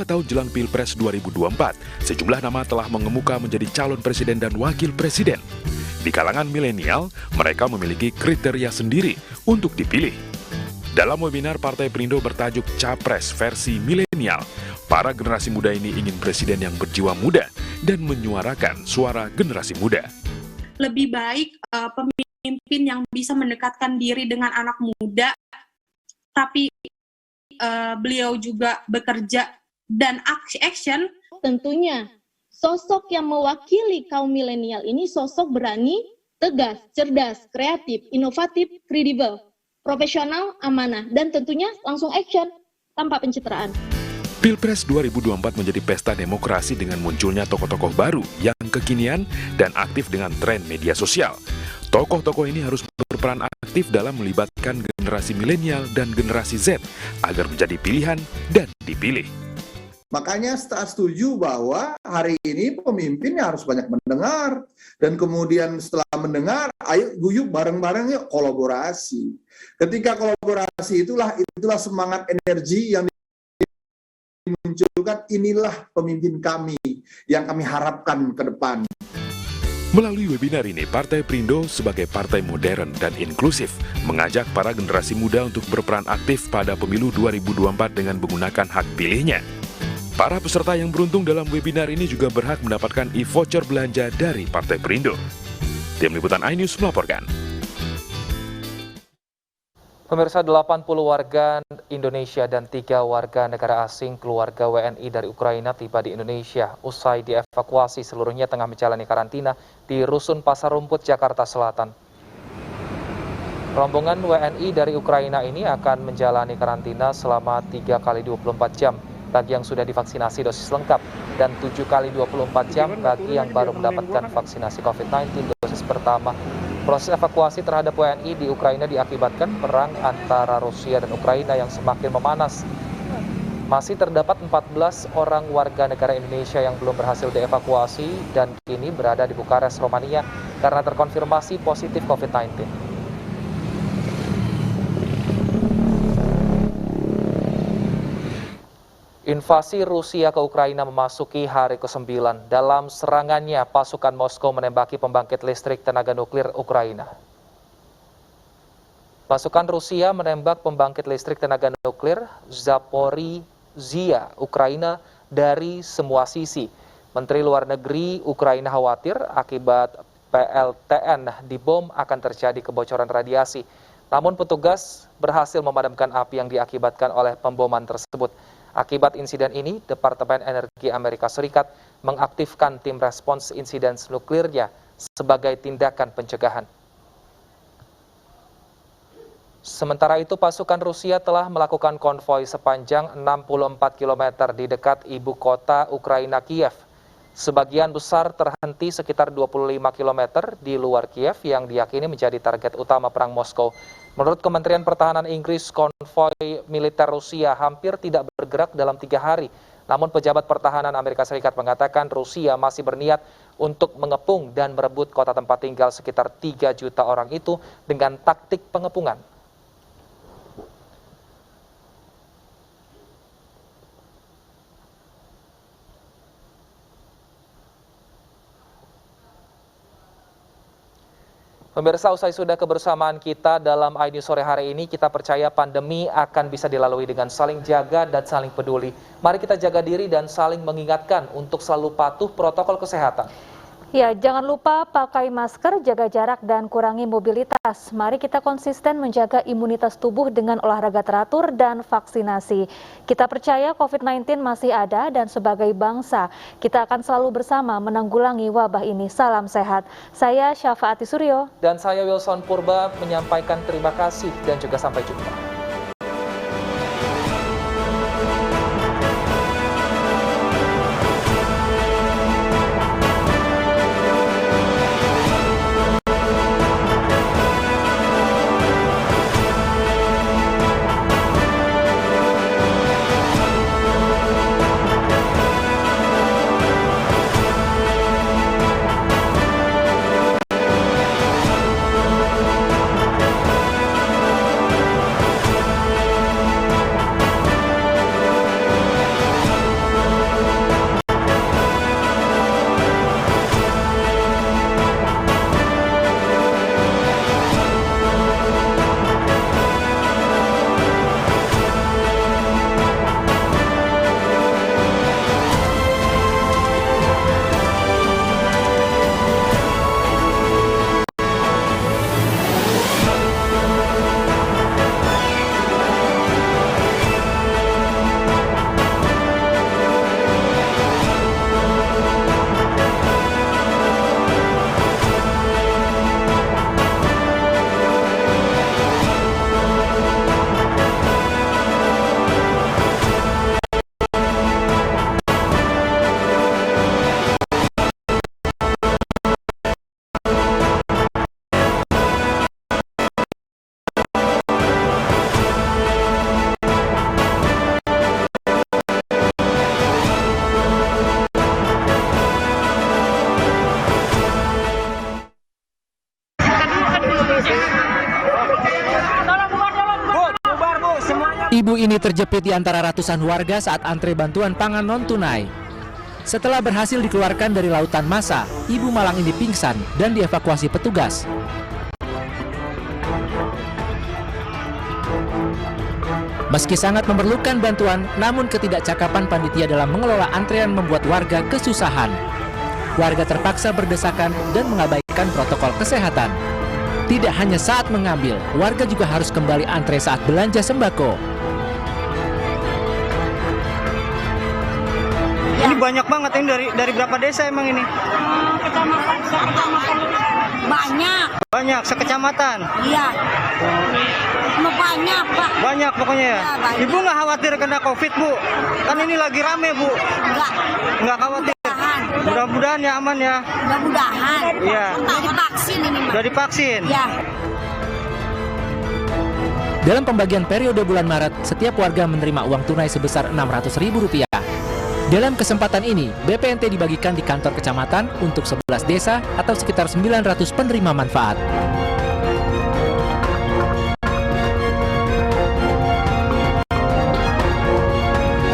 2 tahun jelang Pilpres 2024, sejumlah nama telah mengemuka menjadi calon presiden dan wakil presiden. Di kalangan milenial, mereka memiliki kriteria sendiri untuk dipilih. Dalam webinar Partai Perindo bertajuk Capres versi Milenial, para generasi muda ini ingin presiden yang berjiwa muda dan menyuarakan suara generasi muda. Lebih baik pemimpin yang bisa mendekatkan diri dengan anak muda, tapi beliau juga bekerja dan action. Tentunya sosok yang mewakili kaum milenial ini sosok berani, tegas, cerdas, kreatif, inovatif, kredibel, profesional, amanah, dan tentunya langsung action tanpa pencitraan. Pilpres 2024 menjadi pesta demokrasi dengan munculnya tokoh-tokoh baru yang kekinian dan aktif dengan tren media sosial. Tokoh-tokoh ini harus berperan aktif dalam melibatkan generasi milenial dan generasi Z agar menjadi pilihan dan dipilih. Makanya setuju bahwa hari ini pemimpinnya harus banyak mendengar. Dan kemudian setelah mendengar, ayo guyup bareng-bareng yuk kolaborasi. Ketika kolaborasi itulah semangat energi yang dimunculkan, inilah pemimpin kami yang kami harapkan ke depan. Melalui webinar ini, Partai Perindo sebagai partai modern dan inklusif mengajak para generasi muda untuk berperan aktif pada pemilu 2024 dengan menggunakan hak pilihnya. Para peserta yang beruntung dalam webinar ini juga berhak mendapatkan e-voucher belanja dari Partai Perindo. Tim Liputan iNews melaporkan. Pemirsa, 80 warga Indonesia dan 3 warga negara asing keluarga WNI dari Ukraina tiba di Indonesia. Usai dievakuasi, seluruhnya tengah menjalani karantina di Rusun Pasar Rumput, Jakarta Selatan. Rombongan WNI dari Ukraina ini akan menjalani karantina selama 3 kali 24 jam bagi yang sudah divaksinasi dosis lengkap dan 7 kali 24 jam bagi yang baru mendapatkan vaksinasi COVID-19 dosis pertama. Proses evakuasi terhadap WNI di Ukraina diakibatkan perang antara Rusia dan Ukraina yang semakin memanas. Masih terdapat 14 orang warga negara Indonesia yang belum berhasil dievakuasi dan kini berada di Bukares, Romania karena terkonfirmasi positif COVID-19. Invasi Rusia ke Ukraina memasuki hari ke-9. Dalam serangannya, pasukan Moskow menembaki pembangkit listrik tenaga nuklir Ukraina. Pasukan Rusia menembak pembangkit listrik tenaga nuklir Zaporizhia, Ukraina dari semua sisi. Menteri Luar Negeri Ukraina khawatir akibat PLTN dibom akan terjadi kebocoran radiasi. Namun petugas berhasil memadamkan api yang diakibatkan oleh pemboman tersebut. Akibat insiden ini, Departemen Energi Amerika Serikat mengaktifkan tim respons insiden nuklirnya sebagai tindakan pencegahan. Sementara itu, pasukan Rusia telah melakukan konvoi sepanjang 64 km di dekat ibu kota Ukraina, Kiev. Sebagian besar terhenti sekitar 25 km di luar Kiev yang diyakini menjadi target utama perang Moskow. Menurut Kementerian Pertahanan Inggris, konvoi militer Rusia hampir tidak bergerak dalam 3 hari. Namun pejabat pertahanan Amerika Serikat mengatakan Rusia masih berniat untuk mengepung dan merebut kota tempat tinggal sekitar 3 juta orang itu dengan taktik pengepungan. Pemirsa, usai sudah kebersamaan kita dalam iNews sore hari ini, kita percaya pandemi akan bisa dilalui dengan saling jaga dan saling peduli. Mari kita jaga diri dan saling mengingatkan untuk selalu patuh protokol kesehatan. Ya, jangan lupa pakai masker, jaga jarak, dan kurangi mobilitas. Mari kita konsisten menjaga imunitas tubuh dengan olahraga teratur dan vaksinasi. Kita percaya COVID-19 masih ada dan sebagai bangsa, kita akan selalu bersama menanggulangi wabah ini. Salam sehat. Saya Syafaati Suryo. Dan saya Wilson Purba menyampaikan terima kasih dan juga sampai jumpa. Ibu ini terjepit di antara ratusan warga saat antre bantuan pangan non-tunai. Setelah berhasil dikeluarkan dari lautan massa, ibu malang ini pingsan dan dievakuasi petugas. Meski sangat memerlukan bantuan, namun ketidakcakapan panitia dalam mengelola antrean membuat warga kesusahan. Warga terpaksa berdesakan dan mengabaikan protokol kesehatan. Tidak hanya saat mengambil, warga juga harus kembali antre saat belanja sembako. Ini banyak banget ini dari berapa desa emang ini? Kecamatan banyak. Banyak sekecamatan. Iya. Banyak, Pak. Banyak pokoknya ya. Ya, banyak. Ibu nggak khawatir kena COVID, Bu? Kan ini lagi rame, Bu. Nggak khawatir. Mudah-mudahan ya aman ya. Mudah-mudahan. Iya. Udah divaksin ini, Mas. Udah divaksin. Ya. Dalam pembagian periode bulan Maret, setiap warga menerima uang tunai sebesar Rp600.000. Dalam kesempatan ini, BPNT dibagikan di kantor kecamatan untuk 11 desa atau sekitar 900 penerima manfaat.